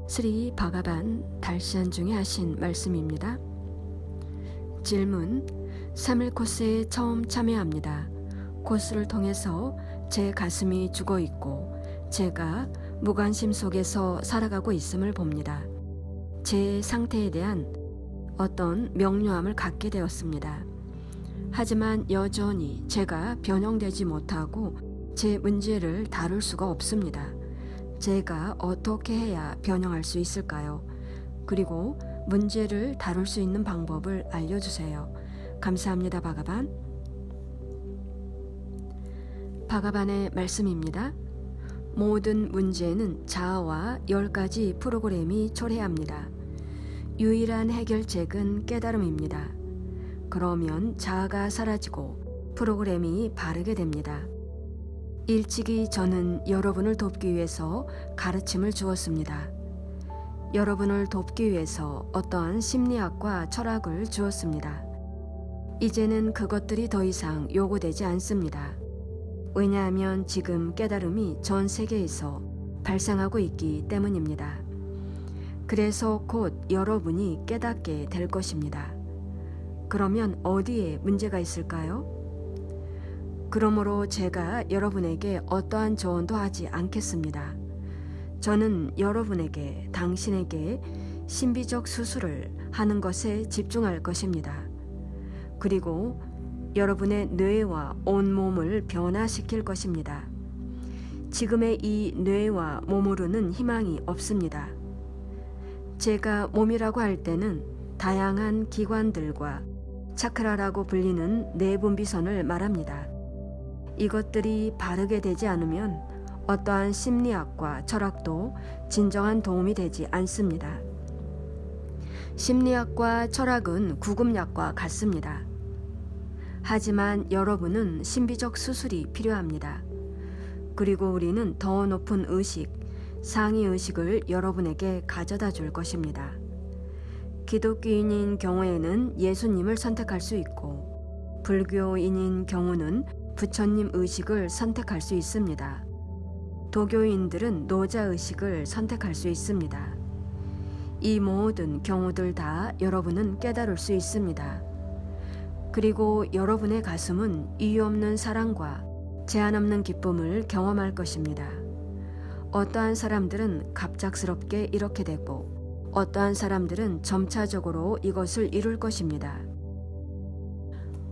스리 바가반 달시안 중에 하신 말씀입니다. 질문: 3일 코스에 처음 참여합니다. 코스를 통해서 제 가슴이 죽어 있고 제가 무관심 속에서 살아가고 있음을 봅니다. 제 상태에 대한 어떤 명료함을 갖게 되었습니다. 하지만 여전히 제가 변형되지 못하고 제 문제를 다룰 수가 없습니다. 제가 어떻게 해야 변형할 수 있을까요? 그리고 문제를 다룰 수 있는 방법을 알려주세요. 감사합니다. 바가반. 바가반의 말씀입니다. 모든 문제는 자아와 10가지 프로그램이 초래합니다. 유일한 해결책은 깨달음입니다. 그러면 자아가 사라지고 프로그램이 바르게 됩니다. 일찍이 저는 여러분을 돕기 위해서 가르침을 주었습니다. 여러분을 돕기 위해서 어떠한 심리학과 철학을 주었습니다. 이제는 그것들이 더 이상 요구되지 않습니다. 왜냐하면 지금 깨달음이 전 세계에서 발생하고 있기 때문입니다. 그래서 곧 여러분이 깨닫게 될 것입니다. 그러면 어디에 문제가 있을까요? 그러므로 제가 여러분에게 어떠한 조언도 하지 않겠습니다. 저는 여러분에게, 당신에게 신비적 수술을 하는 것에 집중할 것입니다. 그리고 여러분의 뇌와 온몸을 변화시킬 것입니다. 지금의 이 뇌와 몸으로는 희망이 없습니다. 제가 몸이라고 할 때는 다양한 기관들과 차크라라고 불리는 내분비선을 말합니다. 이것들이 바르게 되지 않으면 어떠한 심리학과 철학도 진정한 도움이 되지 않습니다. 심리학과 철학은 구급약과 같습니다. 하지만 여러분은 신비적 수술이 필요합니다. 그리고 우리는 더 높은 의식, 상위 의식을 여러분에게 가져다 줄 것입니다. 기독교인인 경우에는 예수님을 선택할 수 있고, 불교인인 경우는 부처님 의식을 선택할 수 있습니다. 도교인들은 노자 의식을 선택할 수 있습니다. 이 모든 경우들 다 여러분은 깨달을 수 있습니다. 그리고 여러분의 가슴은 이유 없는 사랑과 제한 없는 기쁨을 경험할 것입니다. 어떠한 사람들은 갑작스럽게 이렇게 되고 어떠한 사람들은 점차적으로 이것을 이룰 것입니다.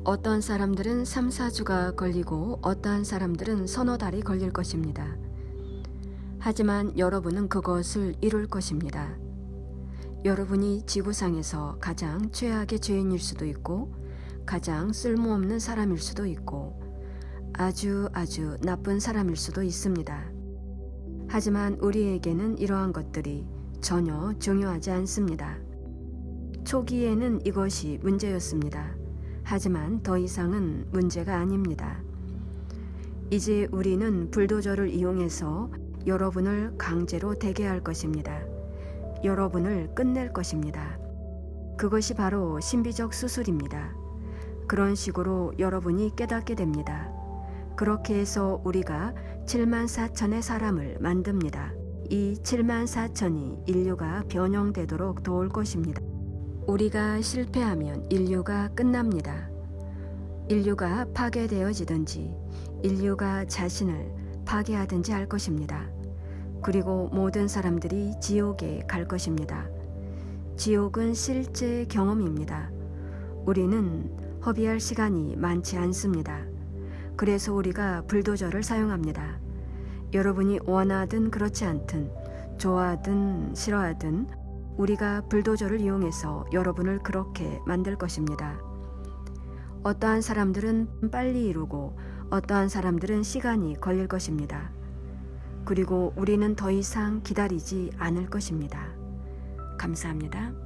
어떠한 사람들은 3, 4주가 걸리고 어떠한 사람들은 서너 달이 걸릴 것입니다. 하지만 여러분은 그것을 이룰 것입니다. 여러분이 지구상에서 가장 최악의 죄인일 수도 있고 가장 쓸모없는 사람일 수도 있고 아주 나쁜 사람일 수도 있습니다. 하지만 우리에게는 이러한 것들이 전혀 중요하지 않습니다. 초기에는 이것이 문제였습니다. 하지만 더 이상은 문제가 아닙니다. 이제 우리는 불도저를 이용해서 여러분을 강제로 되게 할 것입니다. 여러분을 끝낼 것입니다. 그것이 바로 신비적 수술입니다. 그런 식으로 여러분이 깨닫게 됩니다. 그렇게 해서 우리가 7만 4천의 사람을 만듭니다. 이 7만 4천이 인류가 변형되도록 도울 것입니다. 우리가 실패하면 인류가 끝납니다. 인류가 파괴되어지든지 인류가 자신을 파괴하든지 할 것입니다. 그리고 모든 사람들이 지옥에 갈 것입니다. 지옥은 실제 경험입니다. 우리는 허비할 시간이 많지 않습니다. 그래서 우리가 불도저를 사용합니다. 여러분이 원하든 그렇지 않든, 좋아하든 싫어하든 우리가 불도저를 이용해서 여러분을 그렇게 만들 것입니다. 어떠한 사람들은 빨리 이루고 어떠한 사람들은 시간이 걸릴 것입니다. 그리고 우리는 더 이상 기다리지 않을 것입니다. 감사합니다.